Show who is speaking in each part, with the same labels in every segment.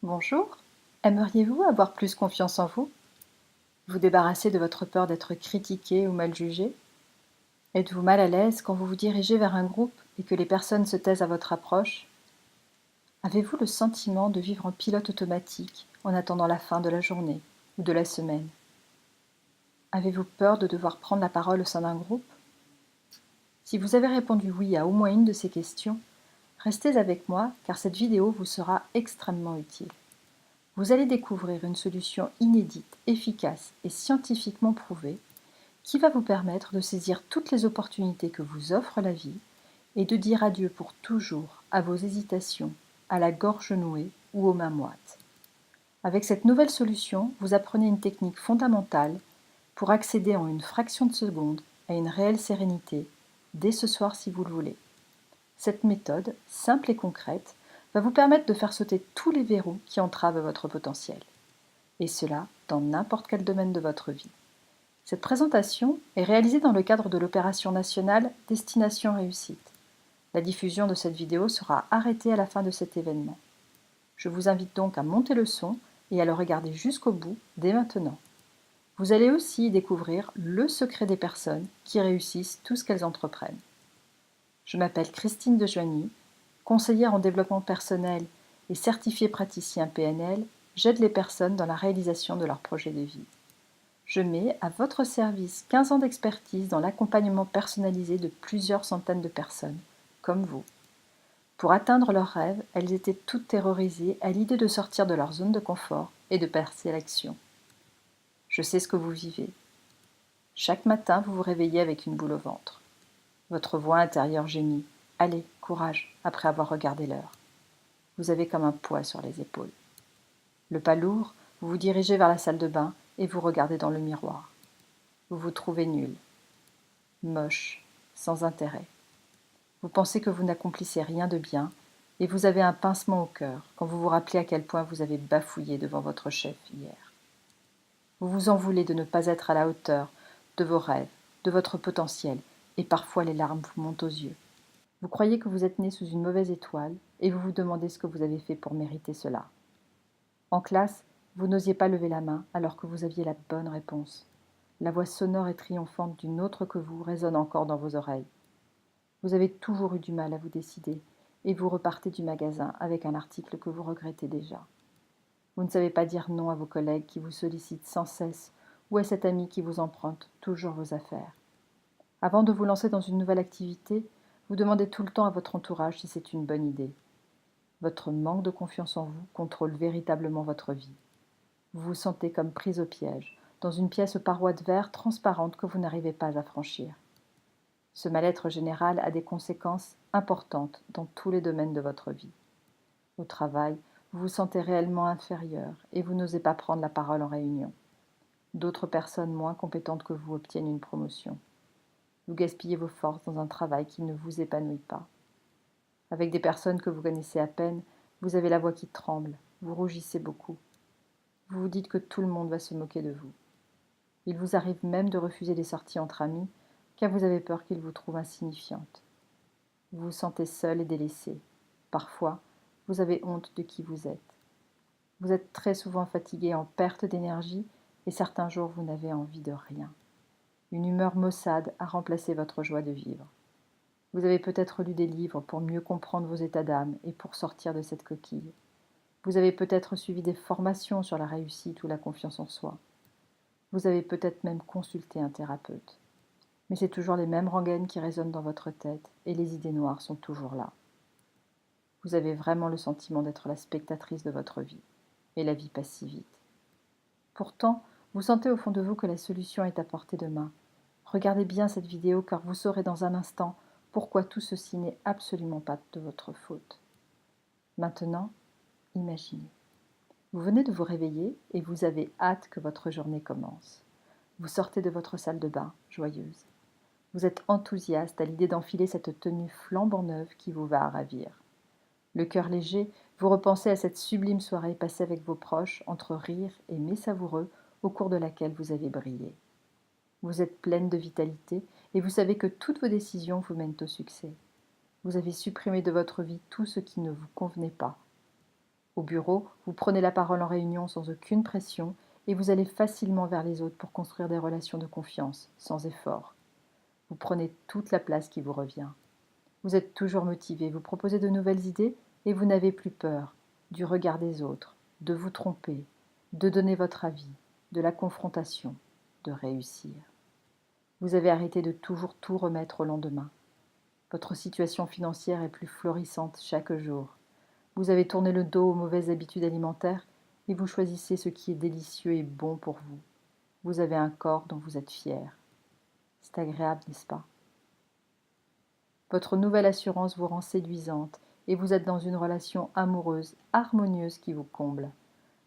Speaker 1: Bonjour, aimeriez-vous avoir plus confiance en vous? Vous débarrasser de votre peur d'être critiqué ou mal jugé? Êtes-vous mal à l'aise quand vous vous dirigez vers un groupe et que les personnes se taisent à votre approche? Avez-vous le sentiment de vivre en pilote automatique en attendant la fin de la journée ou de la semaine? Avez-vous peur de devoir prendre la parole au sein d'un groupe? Si vous avez répondu oui à au moins une de ces questions, restez avec moi car cette vidéo vous sera extrêmement utile. Vous allez découvrir une solution inédite, efficace et scientifiquement prouvée qui va vous permettre de saisir toutes les opportunités que vous offre la vie et de dire adieu pour toujours à vos hésitations, à la gorge nouée ou aux mains moites. Avec cette nouvelle solution, vous apprenez une technique fondamentale pour accéder en une fraction de seconde à une réelle sérénité, dès ce soir si vous le voulez. Cette méthode, simple et concrète, va vous permettre de faire sauter tous les verrous qui entravent votre potentiel. Et cela dans n'importe quel domaine de votre vie. Cette présentation est réalisée dans le cadre de l'opération nationale Destination Réussite. La diffusion de cette vidéo sera arrêtée à la fin de cet événement. Je vous invite donc à monter le son et à le regarder jusqu'au bout dès maintenant. Vous allez aussi y découvrir le secret des personnes qui réussissent tout ce qu'elles entreprennent. Je m'appelle Christine Dejoigny, conseillère en développement personnel et certifiée praticien PNL. J'aide les personnes dans la réalisation de leurs projets de vie. Je mets à votre service 15 ans d'expertise dans l'accompagnement personnalisé de plusieurs centaines de personnes, comme vous. Pour atteindre leurs rêves, elles étaient toutes terrorisées à l'idée de sortir de leur zone de confort et de passer à l'action. Je sais ce que vous vivez. Chaque matin, vous vous réveillez avec une boule au ventre. Votre voix intérieure gémit. Allez, courage, après avoir regardé l'heure. Vous avez comme un poids sur les épaules. Le pas lourd, vous vous dirigez vers la salle de bain et vous regardez dans le miroir. Vous vous trouvez nul, moche, sans intérêt. Vous pensez que vous n'accomplissez rien de bien et vous avez un pincement au cœur quand vous vous rappelez à quel point vous avez bafouillé devant votre chef hier. Vous vous en voulez de ne pas être à la hauteur de vos rêves, de votre potentiel, et parfois les larmes vous montent aux yeux. Vous croyez que vous êtes né sous une mauvaise étoile et vous vous demandez ce que vous avez fait pour mériter cela. En classe, vous n'osiez pas lever la main alors que vous aviez la bonne réponse. La voix sonore et triomphante d'une autre que vous résonne encore dans vos oreilles. Vous avez toujours eu du mal à vous décider et vous repartez du magasin avec un article que vous regrettez déjà. Vous ne savez pas dire non à vos collègues qui vous sollicitent sans cesse ou à cet ami qui vous emprunte toujours vos affaires. Avant de vous lancer dans une nouvelle activité, vous demandez tout le temps à votre entourage si c'est une bonne idée. Votre manque de confiance en vous contrôle véritablement votre vie. Vous vous sentez comme prise au piège, dans une pièce aux parois de verre transparente que vous n'arrivez pas à franchir. Ce mal-être général a des conséquences importantes dans tous les domaines de votre vie. Au travail, vous vous sentez réellement inférieur et vous n'osez pas prendre la parole en réunion. D'autres personnes moins compétentes que vous obtiennent une promotion. Vous gaspillez vos forces dans un travail qui ne vous épanouit pas. Avec des personnes que vous connaissez à peine, vous avez la voix qui tremble, vous rougissez beaucoup. Vous vous dites que tout le monde va se moquer de vous. Il vous arrive même de refuser des sorties entre amis, car vous avez peur qu'ils vous trouvent insignifiante. Vous vous sentez seul et délaissé. Parfois, vous avez honte de qui vous êtes. Vous êtes très souvent fatigué, en perte d'énergie, et certains jours vous n'avez envie de rien. Une humeur maussade a remplacé votre joie de vivre. Vous avez peut-être lu des livres pour mieux comprendre vos états d'âme et pour sortir de cette coquille. Vous avez peut-être suivi des formations sur la réussite ou la confiance en soi. Vous avez peut-être même consulté un thérapeute. Mais c'est toujours les mêmes rengaines qui résonnent dans votre tête et les idées noires sont toujours là. Vous avez vraiment le sentiment d'être la spectatrice de votre vie. Et la vie passe si vite. Pourtant, vous sentez au fond de vous que la solution est à portée de main. Regardez bien cette vidéo car vous saurez dans un instant pourquoi tout ceci n'est absolument pas de votre faute. Maintenant, imaginez. Vous venez de vous réveiller et vous avez hâte que votre journée commence. Vous sortez de votre salle de bain, joyeuse. Vous êtes enthousiaste à l'idée d'enfiler cette tenue flambant neuve qui vous va à ravir. Le cœur léger, vous repensez à cette sublime soirée passée avec vos proches, entre rires et mets savoureux, au cours de laquelle vous avez brillé. Vous êtes pleine de vitalité et vous savez que toutes vos décisions vous mènent au succès. Vous avez supprimé de votre vie tout ce qui ne vous convenait pas. Au bureau, vous prenez la parole en réunion sans aucune pression et vous allez facilement vers les autres pour construire des relations de confiance, sans effort. Vous prenez toute la place qui vous revient. Vous êtes toujours motivé, vous proposez de nouvelles idées et vous n'avez plus peur du regard des autres, de vous tromper, de donner votre avis, de la confrontation, de réussir. Vous avez arrêté de toujours tout remettre au lendemain. Votre situation financière est plus florissante chaque jour. Vous avez tourné le dos aux mauvaises habitudes alimentaires et vous choisissez ce qui est délicieux et bon pour vous. Vous avez un corps dont vous êtes fier. C'est agréable, n'est-ce pas? Votre nouvelle assurance vous rend séduisante et vous êtes dans une relation amoureuse, harmonieuse qui vous comble.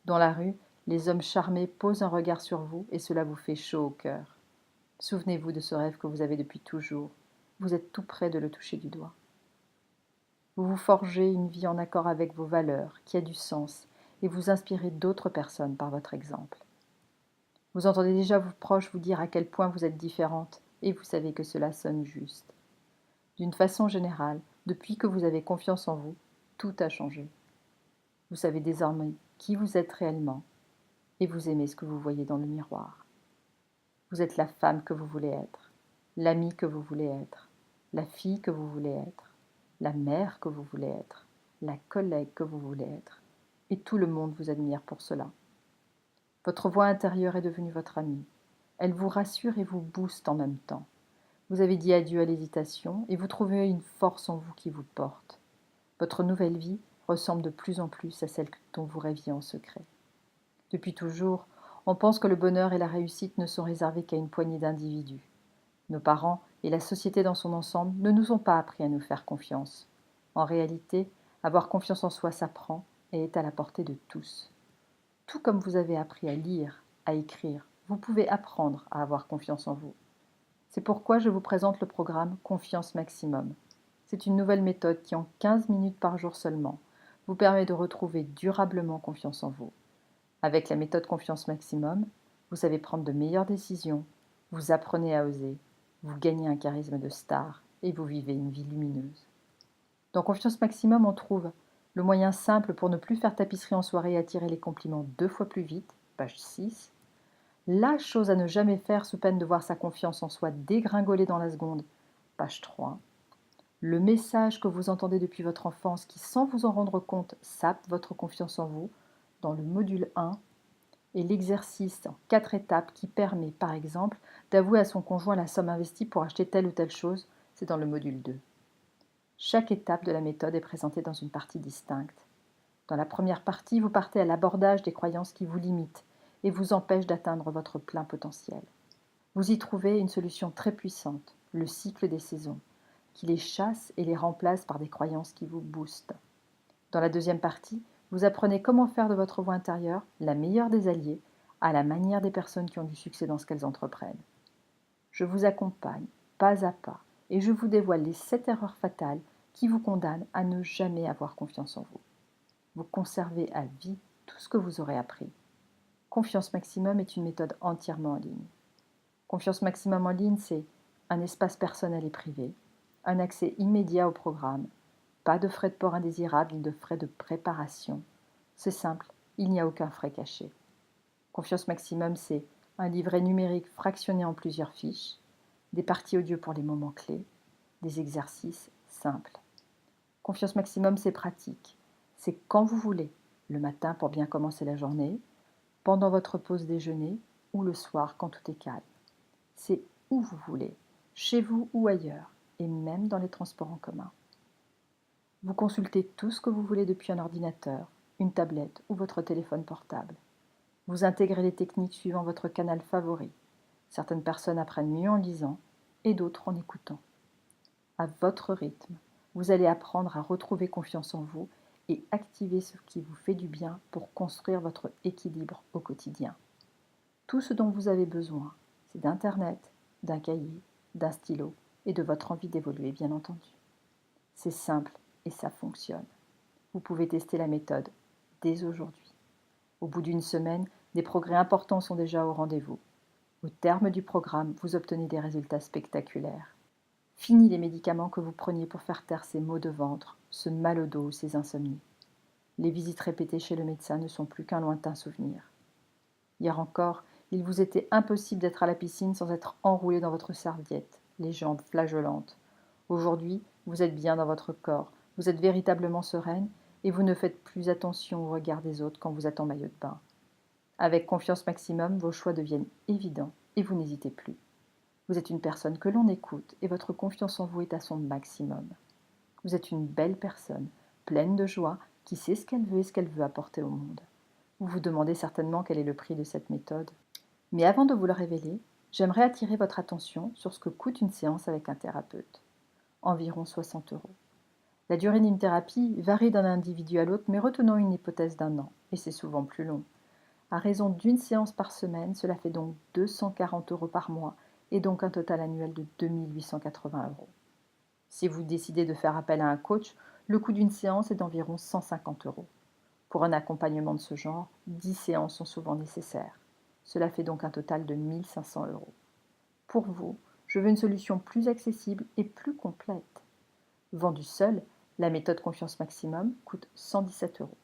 Speaker 1: Dans la rue, les hommes charmés posent un regard sur vous et cela vous fait chaud au cœur. Souvenez-vous de ce rêve que vous avez depuis toujours. Vous êtes tout près de le toucher du doigt. Vous vous forgez une vie en accord avec vos valeurs, qui a du sens, et vous inspirez d'autres personnes par votre exemple. Vous entendez déjà vos proches vous dire à quel point vous êtes différente, et vous savez que cela sonne juste. D'une façon générale, depuis que vous avez confiance en vous, tout a changé. Vous savez désormais qui vous êtes réellement, et vous aimez ce que vous voyez dans le miroir. Vous êtes la femme que vous voulez être, l'amie que vous voulez être, la fille que vous voulez être, la mère que vous voulez être, la collègue que vous voulez être, et tout le monde vous admire pour cela. Votre voix intérieure est devenue votre amie. Elle vous rassure et vous booste en même temps. Vous avez dit adieu à l'hésitation et vous trouvez une force en vous qui vous porte. Votre nouvelle vie ressemble de plus en plus à celle dont vous rêviez en secret. Depuis toujours, on pense que le bonheur et la réussite ne sont réservés qu'à une poignée d'individus. Nos parents et la société dans son ensemble ne nous ont pas appris à nous faire confiance. En réalité, avoir confiance en soi s'apprend et est à la portée de tous. Tout comme vous avez appris à lire, à écrire, vous pouvez apprendre à avoir confiance en vous. C'est pourquoi je vous présente le programme Confiance Maximum. C'est une nouvelle méthode qui, en 15 minutes par jour seulement, vous permet de retrouver durablement confiance en vous. Avec la méthode Confiance Maximum, vous savez prendre de meilleures décisions, vous apprenez à oser, vous gagnez un charisme de star et vous vivez une vie lumineuse. Dans Confiance Maximum, on trouve le moyen simple pour ne plus faire tapisserie en soirée et attirer les compliments 2 fois plus vite, page 6. La chose à ne jamais faire sous peine de voir sa confiance en soi dégringoler dans la seconde, page 3. Le message que vous entendez depuis votre enfance qui, sans vous en rendre compte, sape votre confiance en vous, dans le module 1, et l'exercice en 4 étapes qui permet, par exemple, d'avouer à son conjoint la somme investie pour acheter telle ou telle chose, c'est dans le module 2. Chaque étape de la méthode est présentée dans une partie distincte. Dans la première partie, vous partez à l'abordage des croyances qui vous limitent et vous empêchent d'atteindre votre plein potentiel. Vous y trouvez une solution très puissante, le cycle des saisons, qui les chasse et les remplace par des croyances qui vous boostent. Dans la deuxième partie, vous apprenez comment faire de votre voix intérieure la meilleure des alliées, à la manière des personnes qui ont du succès dans ce qu'elles entreprennent. Je vous accompagne, pas à pas, et je vous dévoile les 7 erreurs fatales qui vous condamnent à ne jamais avoir confiance en vous. Vous conservez à vie tout ce que vous aurez appris. Confiance Maximum est une méthode entièrement en ligne. Confiance Maximum en ligne, c'est un espace personnel et privé, un accès immédiat au programme, pas de frais de port indésirables ni de frais de préparation. C'est simple, il n'y a aucun frais caché. Confiance Maximum, c'est un livret numérique fractionné en plusieurs fiches, des parties audio pour les moments clés, des exercices simples. Confiance Maximum, c'est pratique. C'est quand vous voulez, le matin pour bien commencer la journée, pendant votre pause déjeuner ou le soir quand tout est calme. C'est où vous voulez, chez vous ou ailleurs, et même dans les transports en commun. Vous consultez tout ce que vous voulez depuis un ordinateur, une tablette ou votre téléphone portable. Vous intégrez les techniques suivant votre canal favori. Certaines personnes apprennent mieux en lisant et d'autres en écoutant. À votre rythme, vous allez apprendre à retrouver confiance en vous et activer ce qui vous fait du bien pour construire votre équilibre au quotidien. Tout ce dont vous avez besoin, c'est d'Internet, d'un cahier, d'un stylo et de votre envie d'évoluer, bien entendu. C'est simple et ça fonctionne. Vous pouvez tester la méthode dès aujourd'hui. Au bout d'une semaine, des progrès importants sont déjà au rendez-vous. Au terme du programme, vous obtenez des résultats spectaculaires. Fini les médicaments que vous preniez pour faire taire ces maux de ventre, ce mal au dos ou ces insomnies. Les visites répétées chez le médecin ne sont plus qu'un lointain souvenir. Hier encore, il vous était impossible d'être à la piscine sans être enroulé dans votre serviette, les jambes flageolantes. Aujourd'hui, vous êtes bien dans votre corps, vous êtes véritablement sereine et vous ne faites plus attention au regard des autres quand vous êtes en maillot de bain. Avec confiance maximum, vos choix deviennent évidents et vous n'hésitez plus. Vous êtes une personne que l'on écoute et votre confiance en vous est à son maximum. Vous êtes une belle personne, pleine de joie, qui sait ce qu'elle veut et ce qu'elle veut apporter au monde. Vous vous demandez certainement quel est le prix de cette méthode. Mais avant de vous le révéler, j'aimerais attirer votre attention sur ce que coûte une séance avec un thérapeute. Environ 60 euros. La durée d'une thérapie varie d'un individu à l'autre, mais retenons une hypothèse d'1 an, et c'est souvent plus long. À raison d'une séance par semaine, cela fait donc 240 euros par mois, et donc un total annuel de 2 880 euros. Si vous décidez de faire appel à un coach, le coût d'une séance est d'environ 150 euros. Pour un accompagnement de ce genre, 10 séances sont souvent nécessaires. Cela fait donc un total de 1 500 euros. Pour vous, je veux une solution plus accessible et plus complète. Vendue seule, la méthode Confiance Maximum coûte 117 euros.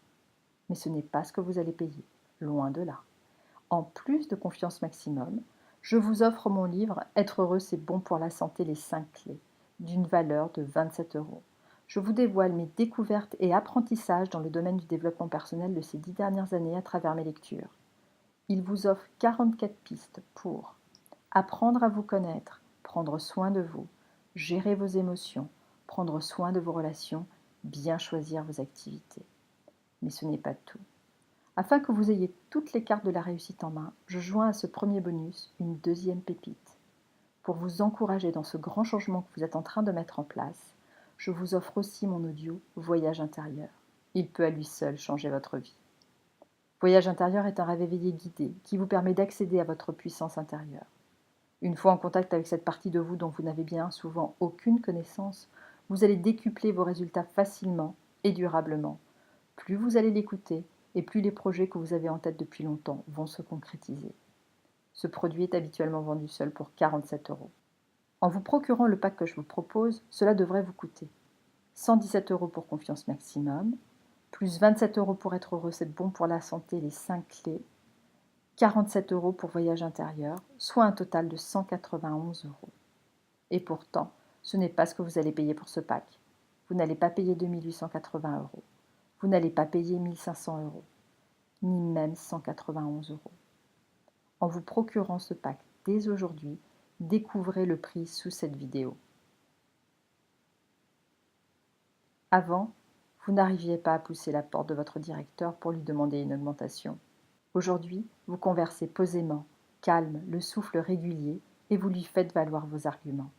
Speaker 1: Mais ce n'est pas ce que vous allez payer, loin de là. En plus de Confiance Maximum, je vous offre mon livre Être heureux, c'est bon pour la santé, les 5 clés, d'une valeur de 27 euros. Je vous dévoile mes découvertes et apprentissages dans le domaine du développement personnel de ces 10 dernières années à travers mes lectures. Il vous offre 44 pistes pour apprendre à vous connaître, prendre soin de vous, gérer vos émotions, prendre soin de vos relations, bien choisir vos activités. Mais ce n'est pas tout. Afin que vous ayez toutes les cartes de la réussite en main, je joins à ce premier bonus une deuxième pépite. Pour vous encourager dans ce grand changement que vous êtes en train de mettre en place, je vous offre aussi mon audio Voyage intérieur. Il peut à lui seul changer votre vie. Voyage intérieur est un rêve éveillé guidé qui vous permet d'accéder à votre puissance intérieure. Une fois en contact avec cette partie de vous dont vous n'avez bien souvent aucune connaissance, vous allez décupler vos résultats facilement et durablement. Plus vous allez l'écouter, et plus les projets que vous avez en tête depuis longtemps vont se concrétiser. Ce produit est habituellement vendu seul pour 47 euros. En vous procurant le pack que je vous propose, cela devrait vous coûter 117 euros pour Confiance Maximum, plus 27 euros pour Être heureux, c'est bon pour la santé, les 5 clés, 47 euros pour Voyage intérieur, soit un total de 191 euros. Et pourtant, ce n'est pas ce que vous allez payer pour ce pack. Vous n'allez pas payer 2 880 euros. Vous n'allez pas payer 1 500 euros, ni même 191 euros. En vous procurant ce pack dès aujourd'hui, découvrez le prix sous cette vidéo. Avant, vous n'arriviez pas à pousser la porte de votre directeur pour lui demander une augmentation. Aujourd'hui, vous conversez posément, calme, le souffle régulier, et vous lui faites valoir vos arguments.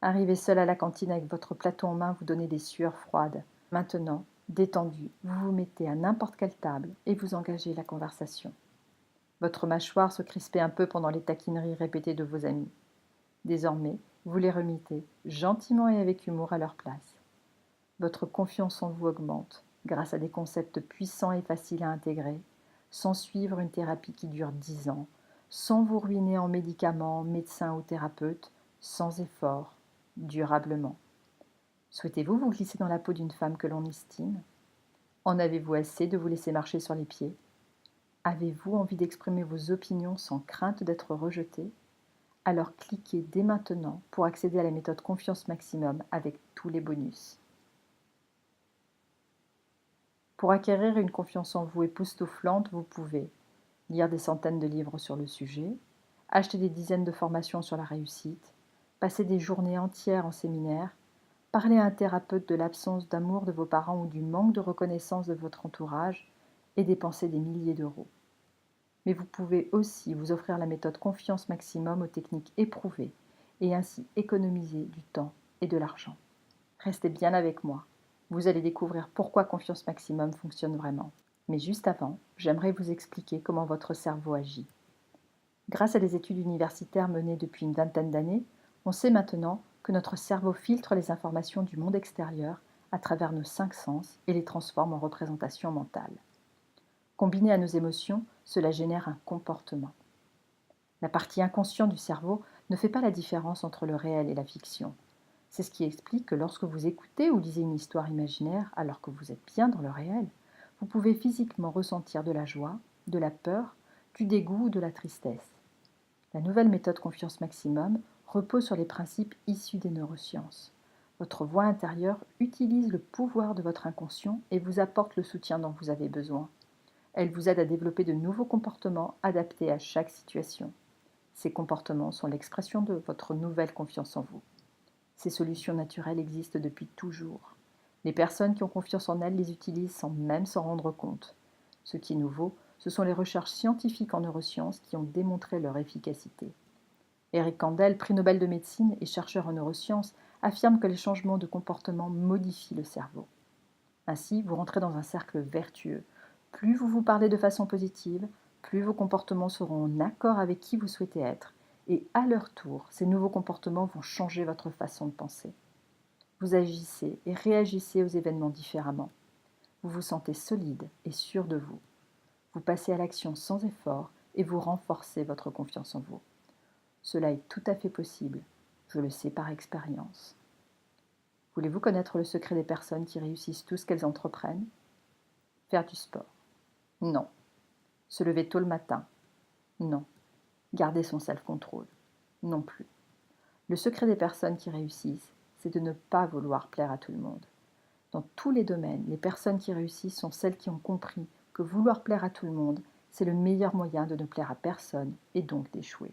Speaker 1: Arrivé seul à la cantine avec votre plateau en main, vous donnez des sueurs froides. Maintenant, détendu, vous vous mettez à n'importe quelle table et vous engagez la conversation. Votre mâchoire se crispait un peu pendant les taquineries répétées de vos amis. Désormais, vous les remettez, gentiment et avec humour, à leur place. Votre confiance en vous augmente, grâce à des concepts puissants et faciles à intégrer, sans suivre une thérapie qui dure 10 ans, sans vous ruiner en médicaments, médecins ou thérapeutes, sans effort, durablement. Souhaitez-vous vous glisser dans la peau d'une femme que l'on estime? En avez-vous assez de vous laisser marcher sur les pieds? Avez-vous envie d'exprimer vos opinions sans crainte d'être rejeté? Alors cliquez dès maintenant pour accéder à la méthode Confiance Maximum avec tous les bonus. Pour acquérir une confiance en vous époustouflante, vous pouvez lire des centaines de livres sur le sujet, acheter des dizaines de formations sur la réussite, passer des journées entières en séminaire, parler à un thérapeute de l'absence d'amour de vos parents ou du manque de reconnaissance de votre entourage et dépenser des milliers d'euros. Mais vous pouvez aussi vous offrir la méthode Confiance Maximum aux techniques éprouvées et ainsi économiser du temps et de l'argent. Restez bien avec moi. Vous allez découvrir pourquoi Confiance Maximum fonctionne vraiment. Mais juste avant, j'aimerais vous expliquer comment votre cerveau agit. Grâce à des études universitaires menées depuis une vingtaine d'années, on sait maintenant que notre cerveau filtre les informations du monde extérieur à travers nos 5 sens et les transforme en représentations mentales. Combiné à nos émotions, cela génère un comportement. La partie inconsciente du cerveau ne fait pas la différence entre le réel et la fiction. C'est ce qui explique que lorsque vous écoutez ou lisez une histoire imaginaire alors que vous êtes bien dans le réel, vous pouvez physiquement ressentir de la joie, de la peur, du dégoût ou de la tristesse. La nouvelle méthode Confiance Maximum repose sur les principes issus des neurosciences. Votre voix intérieure utilise le pouvoir de votre inconscient et vous apporte le soutien dont vous avez besoin. Elle vous aide à développer de nouveaux comportements adaptés à chaque situation. Ces comportements sont l'expression de votre nouvelle confiance en vous. Ces solutions naturelles existent depuis toujours. Les personnes qui ont confiance en elles les utilisent sans même s'en rendre compte. Ce qui est nouveau, ce sont les recherches scientifiques en neurosciences qui ont démontré leur efficacité. Eric Kandel, prix Nobel de médecine et chercheur en neurosciences, affirme que les changements de comportement modifient le cerveau. Ainsi, vous rentrez dans un cercle vertueux. Plus vous vous parlez de façon positive, plus vos comportements seront en accord avec qui vous souhaitez être, et à leur tour, ces nouveaux comportements vont changer votre façon de penser. Vous agissez et réagissez aux événements différemment. Vous vous sentez solide et sûr de vous. Vous passez à l'action sans effort et vous renforcez votre confiance en vous. Cela est tout à fait possible, je le sais par expérience. Voulez-vous connaître le secret des personnes qui réussissent tout ce qu'elles entreprennent? Faire du sport? Non. Se lever tôt le matin? Non. Garder son self-control? Non plus. Le secret des personnes qui réussissent, c'est de ne pas vouloir plaire à tout le monde. Dans tous les domaines, les personnes qui réussissent sont celles qui ont compris que vouloir plaire à tout le monde, c'est le meilleur moyen de ne plaire à personne et donc d'échouer.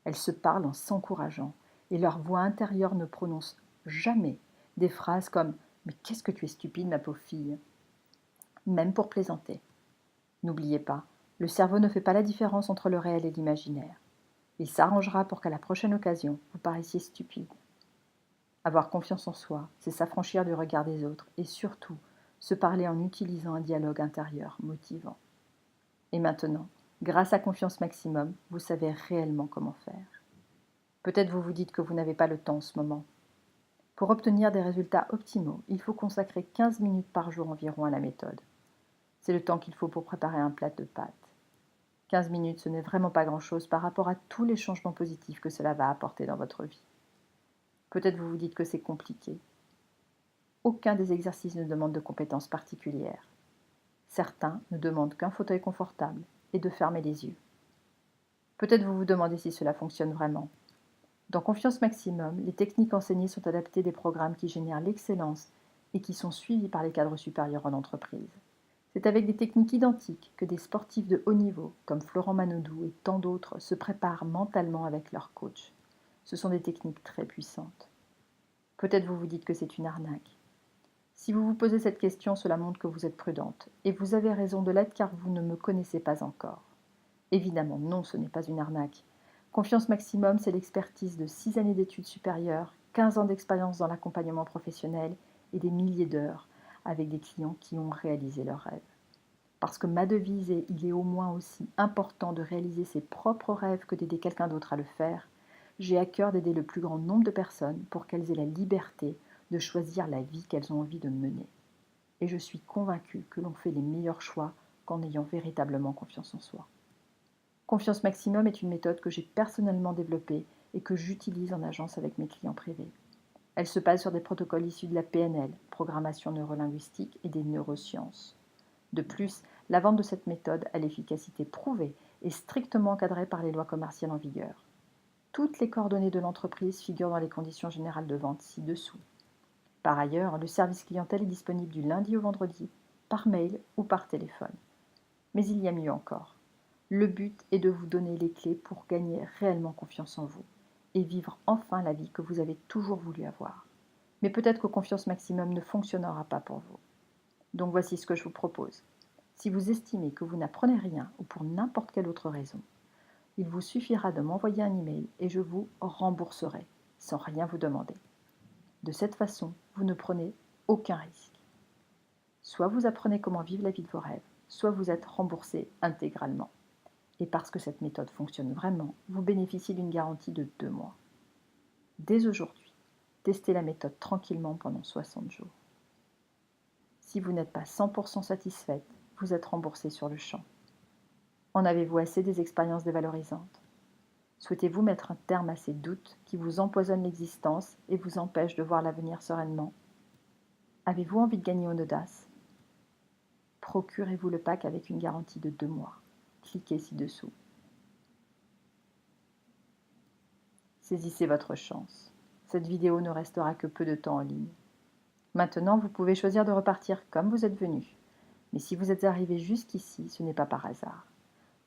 Speaker 1: Elles se parlent en s'encourageant et leur voix intérieure ne prononce jamais des phrases comme « Mais qu'est-ce que tu es stupide, ma pauvre fille ?» même pour plaisanter. N'oubliez pas, le cerveau ne fait pas la différence entre le réel et l'imaginaire. Il s'arrangera pour qu'à la prochaine occasion, vous paraissiez stupide. Avoir confiance en soi, c'est s'affranchir du regard des autres et surtout se parler en utilisant un dialogue intérieur motivant. Et maintenant, grâce à Confiance Maximum, vous savez réellement comment faire. Peut-être vous vous dites que vous n'avez pas le temps en ce moment. Pour obtenir des résultats optimaux, il faut consacrer 15 minutes par jour environ à la méthode. C'est le temps qu'il faut pour préparer un plat de pâtes. 15 minutes, ce n'est vraiment pas grand-chose par rapport à tous les changements positifs que cela va apporter dans votre vie. Peut-être vous vous dites que c'est compliqué. Aucun des exercices ne demande de compétences particulières. Certains ne demandent qu'un fauteuil confortable et de fermer les yeux. Peut-être vous vous demandez si cela fonctionne vraiment. Dans Confiance Maximum, les techniques enseignées sont adaptées des programmes qui génèrent l'excellence et qui sont suivis par les cadres supérieurs en entreprise. C'est avec des techniques identiques que des sportifs de haut niveau, comme Florent Manodou et tant d'autres, se préparent mentalement avec leur coach. Ce sont des techniques très puissantes. Peut-être vous vous dites que c'est une arnaque. Si vous vous posez cette question, cela montre que vous êtes prudente, et vous avez raison de l'être car vous ne me connaissez pas encore. Évidemment, non, ce n'est pas une arnaque. Confiance Maximum, c'est l'expertise de 6 années d'études supérieures, 15 ans d'expérience dans l'accompagnement professionnel et des milliers d'heures avec des clients qui ont réalisé leurs rêves. Parce que ma devise est « il est au moins aussi important de réaliser ses propres rêves que d'aider quelqu'un d'autre à le faire », j'ai à cœur d'aider le plus grand nombre de personnes pour qu'elles aient la liberté de choisir la vie qu'elles ont envie de mener. Et je suis convaincue que l'on fait les meilleurs choix qu'en ayant véritablement confiance en soi. Confiance Maximum est une méthode que j'ai personnellement développée et que j'utilise en agence avec mes clients privés. Elle se base sur des protocoles issus de la PNL, programmation neurolinguistique, et des neurosciences. De plus, la vente de cette méthode à l'efficacité prouvée est strictement encadrée par les lois commerciales en vigueur. Toutes les coordonnées de l'entreprise figurent dans les conditions générales de vente ci-dessous. Par ailleurs, le service clientèle est disponible du lundi au vendredi, par mail ou par téléphone. Mais il y a mieux encore. Le but est de vous donner les clés pour gagner réellement confiance en vous et vivre enfin la vie que vous avez toujours voulu avoir. Mais peut-être que Confiance Maximum ne fonctionnera pas pour vous. Donc voici ce que je vous propose. Si vous estimez que vous n'apprenez rien ou pour n'importe quelle autre raison, il vous suffira de m'envoyer un email et je vous rembourserai sans rien vous demander. De cette façon, vous ne prenez aucun risque. Soit vous apprenez comment vivre la vie de vos rêves, soit vous êtes remboursé intégralement. Et parce que cette méthode fonctionne vraiment, vous bénéficiez d'une garantie de 2 mois. Dès aujourd'hui, testez la méthode tranquillement pendant 60 jours. Si vous n'êtes pas 100% satisfaite, vous êtes remboursé sur le champ. En avez-vous assez des expériences dévalorisantes? Souhaitez-vous mettre un terme à ces doutes qui vous empoisonnent l'existence et vous empêchent de voir l'avenir sereinement? Avez-vous envie de gagner en audace? procurez-vous le pack avec une garantie de 2 mois. Cliquez ci-dessous. Saisissez votre chance. Cette vidéo ne restera que peu de temps en ligne. Maintenant, vous pouvez choisir de repartir comme vous êtes venu. Mais si vous êtes arrivé jusqu'ici, ce n'est pas par hasard.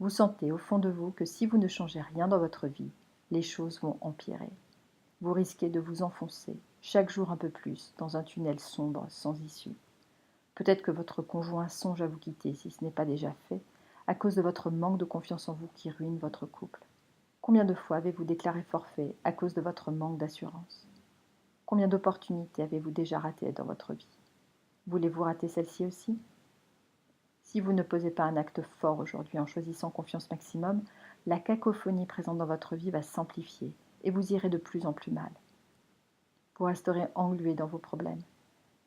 Speaker 1: Vous sentez au fond de vous que si vous ne changez rien dans votre vie, les choses vont empirer. Vous risquez de vous enfoncer, chaque jour un peu plus, dans un tunnel sombre sans issue. Peut-être que votre conjoint songe à vous quitter si ce n'est pas déjà fait, à cause de votre manque de confiance en vous qui ruine votre couple. Combien de fois avez-vous déclaré forfait à cause de votre manque d'assurance? Combien d'opportunités avez-vous déjà ratées dans votre vie? Voulez-vous rater celle-ci aussi? Si vous ne posez pas un acte fort aujourd'hui en choisissant confiance maximum, la cacophonie présente dans votre vie va s'amplifier et vous irez de plus en plus mal. Vous resterez englué dans vos problèmes.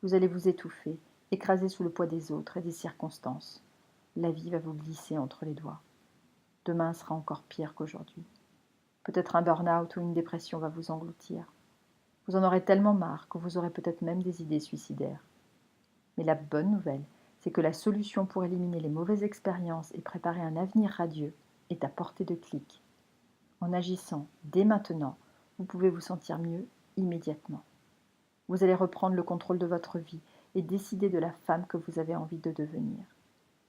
Speaker 1: Vous allez vous étouffer, écrasé sous le poids des autres et des circonstances. La vie va vous glisser entre les doigts. Demain sera encore pire qu'aujourd'hui. Peut-être un burn-out ou une dépression va vous engloutir. Vous en aurez tellement marre que vous aurez peut-être même des idées suicidaires. Mais la bonne nouvelle, c'est que la solution pour éliminer les mauvaises expériences et préparer un avenir radieux est à portée de clic. En agissant dès maintenant, vous pouvez vous sentir mieux immédiatement. Vous allez reprendre le contrôle de votre vie et décider de la femme que vous avez envie de devenir.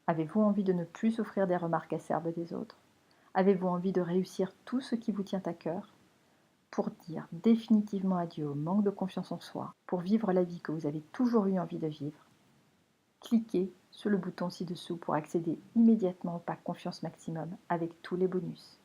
Speaker 1: Avez-vous envie de ne plus souffrir des remarques acerbes des autres? Avez-vous envie de réussir tout ce qui vous tient à cœur? Pour dire définitivement adieu au manque de confiance en soi, pour vivre la vie que vous avez toujours eu envie de vivre, cliquez sur le bouton ci-dessous pour accéder immédiatement au pack Confiance Maximum avec tous les bonus.